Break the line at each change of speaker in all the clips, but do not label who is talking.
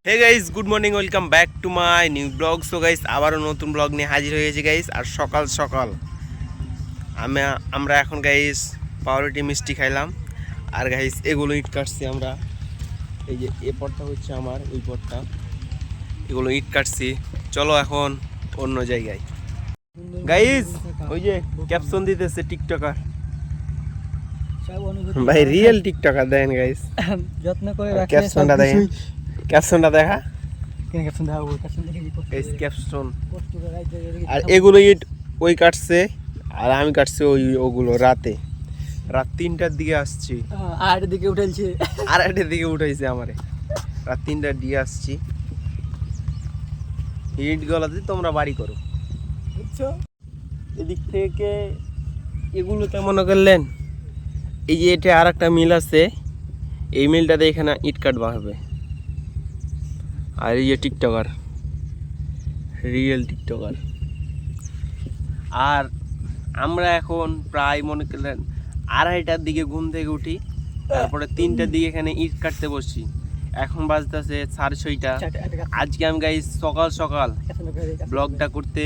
Hey guys, good morning, welcome back to my new blog. So guys, আবারও নতুন blog নিয়ে হাজির হয়েছি গাইস। আর সকাল সকাল আমরা এখন গাইস পাউরুটি মিষ্টি খাইলাম। আর গাইস এগুলো ইট কাটছি আমরা। এই যে এ পটটা হচ্ছে আমার, ওই পটটা, এগুলো ইট কাটছি। চলো এখন অন্য জায়গায় গাইস। ওই যে ক্যাপশন দিতেছে টিকটকার ভাই, রিয়েল টিকটকার দেখেন গাইস।
যত্ন করে
ক্যাপশনটা দেখেন, ক্যাপশনটা দেখা ক্যাপশন। আর এগুলো ইট ওই কাটছে, আর আমি কাটছি ওগুলো রাত 3টার দিকে আসছি।
আড়াইটার দিকে উঠেছে,
আড়াইটার দিকে উঠাইছে আমারে। রাত 3টার দিকে আসছি। ইট গলাতে তোমরা বাড়ি করো বুঝছো। এদিক থেকে এগুলোতে মনে করলেন, এই যে এটা আর একটা মিল আছে, এই মিলটাতে এখানে ইট কাটবা হবে। আর এই যে টিকটকার, রিয়েল টিকটকার। আর আমরা এখন প্রায় মনে করলেন 2:30টার দিকে ঘুম থেকে উঠি, তারপরে 3টার দিকে এখানে ইট কাটতে বসছি। এখন বাজতেছে 6:30। আজকে আমি গাইস সকাল সকাল ব্লগটা করতে,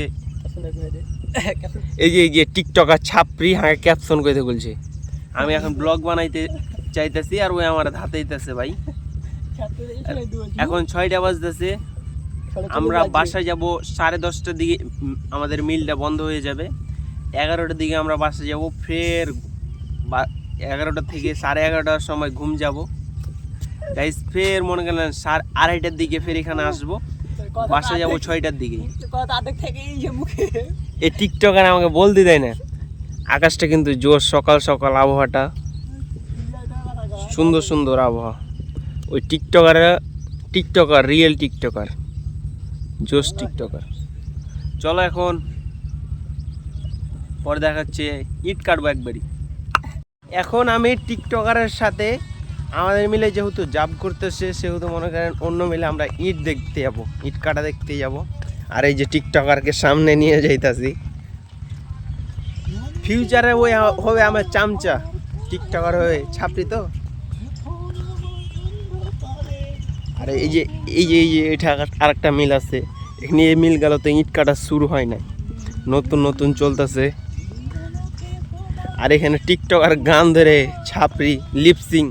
এই যে টিকটকার ছাপরি হ্যাঁ ক্যাপশন করতে বলছে। আমি এখন ব্লগ বানাইতে চাইতেছি, আর ওই আমার ধাতেইতেছে ভাই। এখন 6টা বাজতেছে। আমরা বাসায় যাব 10:30টার দিকে, আমাদের মিলটা বন্ধ হয়ে যাবে। 11টার দিকে আমরা বাসায় যাব। ফের 11টা থেকে 11:30টার সময় ঘুম যাব গাইস। ফের মনে করেন 2:30টার দিকে ফের এখানে আসবো, বাসায় যাব 6টার দিকে। এই টিকটকার আমাকে বলতে দেয় না। আকাশটা কিন্তু জোর, সকাল সকাল আবহাওয়াটা সুন্দর সুন্দর আবহাওয়া। ওই টিকটকার রিয়েল টিকটকার, জোস টিকটকার। চলো এখন পরে দেখাচ্ছে, ইট কাটবো একবারই। এখন আমি টিকটকারের সাথে আমাদের মিলে যেহেতু জাব করতেছে, সেহেতু মনে করেন অন্য মিলে আমরা ইট দেখতে যাবো, ইট কাটা দেখতে যাব। আর এই যে টিকটকারকে সামনে নিয়ে যাইতাছি। ফিউচারে ওই হবে আমার চামচা, টিকটকার হয়ে ছাপরি তো। আর এই যে এটা আরেকটা মিল আছে, এখানে এই মিল গেল তো ইট কাটা শুরু হয় নাই, নতুন নতুন চলতেছে। আর এখানে টিকটকার গান ধরে ছাপরি লিপসিং।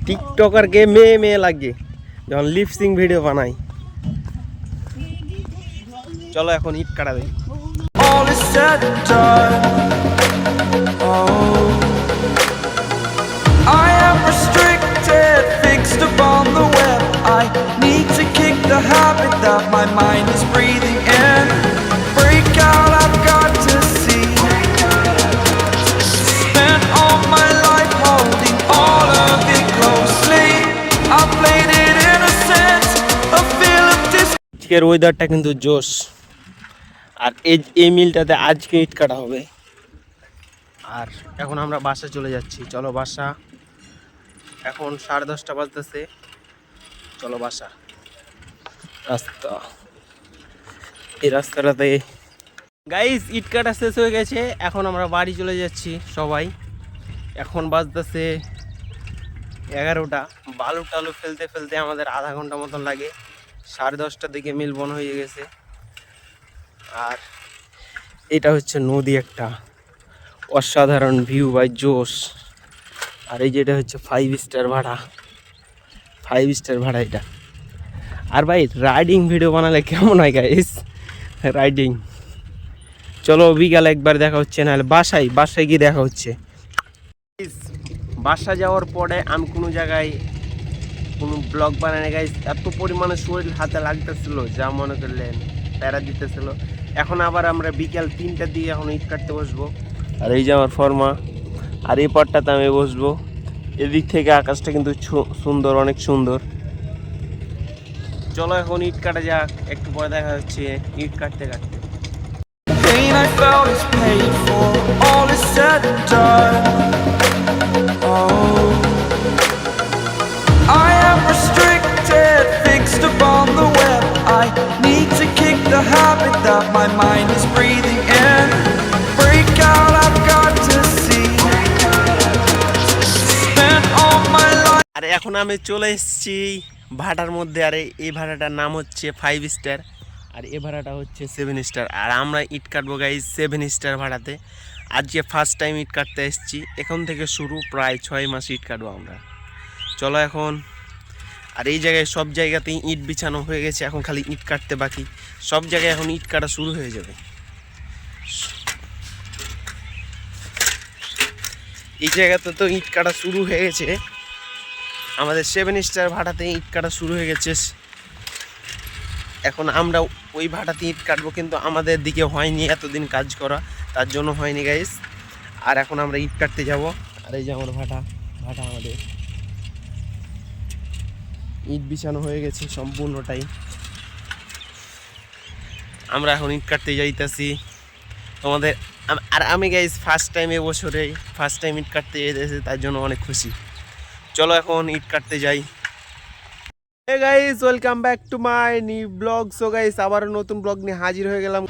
টিকটকারকে মেয়ে মেয়ে লাগে যখন লিপসিং ভিডিও বানাই। চলো এখন ইট কাটা দেখি।
All is said and done. Oh, I am restricted, fixed upon the web. I need to kick the habit that my mind is breathing in. Break out, I've got to see. Spent all my life holding all of it closely. I played it innocent, a feel of
আজকের ওয়েদারটা কিন্তু জোশ। আর এই মিলটাতে আজকে ইট কাটা হবে। আর এখন আমরা বাসা চলে যাচ্ছি। চলো বাসা, এখন 10:30 বাজতেছে। চলো বাসা। রাস্তা, এই রাস্তাটাতে গাইস ইট কাটা শেষ হয়ে গেছে। এখন আমরা বাড়ি চলে যাচ্ছি সবাই। এখন বাজতেছে 11টা। বালু টালু ফেলতে ফেলতে আমাদের আধা ঘন্টা মতন লাগে। 10:30টার দিকে মিল বন্ধ হয়ে গেছে। আর এটা হচ্ছে নদী, একটা অসাধারণ ভিউ বাই জোশ। আর এই যেটা হচ্ছে 5 স্টার ভাড়া, 5 স্টার ভাড়া এটা। আর ভাই রাইডিং ভিডিও বানালে কেমন হয় গাইস, রাইডিং। চলো বিকালে একবার দেখা হচ্ছে, নাহলে বাসায় গিয়ে দেখা হচ্ছে। বাসা যাওয়ার পরে আমি কোনো জায়গায় কোনো ব্লগ বানাই গাইস। এত পরিমাণে শরীর হাতে লাগতেছিল, যা মনে করলেন প্যারা দিতেছিল। এখন আবার আমরা বিকাল 3টার দিকে এখন ইট কাটতে বসবো। আর এই যে আমার ফর্মা, আর এই পাটটাতে আমি বসবো। এদিক থেকে আকাশটা কিন্তু সুন্দর, অনেক সুন্দর। চলো এখন ইট কাটা যাক, একটু পরে দেখা হচ্ছে ইট কাটতে কাটতে।
pain I felt is paid for. All is said and done. Oh, I am restricted, fixed upon the web. I need to kick the habit that my mind is breathing in. Break out, I've got to see. Spent all my life.
আর আর এখন আমি চলে এসেছি ভাড়ার মধ্যে। আর এই ভাড়াটার নাম হচ্ছে 5 star, আর এই ভাড়াটা হচ্ছে 7 স্টার। আর আমরা ইট কাটবো গাইস 7 স্টার ভাড়াতে। আজকে ফার্স্ট টাইম ইট কাটতে এসেছি, এখন থেকে শুরু, প্রায় 6 মাস ইট কাটবো আমরা। চলো এখন। আর এই জায়গায় সব জায়গাতেই ইট বিছানো হয়ে গেছে, এখন খালি ইট কাটতে বাকি। সব জায়গায় এখন ইট কাটা শুরু হয়ে যাবে। এই জায়গাতে তো ইট কাটা শুরু হয়ে গেছে, আমাদের 7 স্টার ভাড়াতে ইট কাটা শুরু হয়ে গেছে। এখন আমরা ওই ভাড়াতে ইট কাটবো, কিন্তু আমাদের দিকে হয়নি এতদিন কাজ করা, তার জন্য হয়নি গাইস। আর এখন আমরা ইট কাটতে যাব। আর এই যে আমার ভাটা আমাদের ইট বিছানো হয়ে গেছে সম্পূর্ণটাই। আমরা এখন ইট কাটতে যাইতেছি তোমাদের। আর আমি গাইস ফার্স্ট টাইম এবছরে ফার্স্ট টাইম ইট কাটতে যাইতেছি, তার জন্য অনেক খুশি। চলো এখন ইট কাটতে যাই। Hey guys, welcome back to my new blog. So guys, আবারও নতুন ব্লগ নিয়ে হাজির হয়ে গেলাম।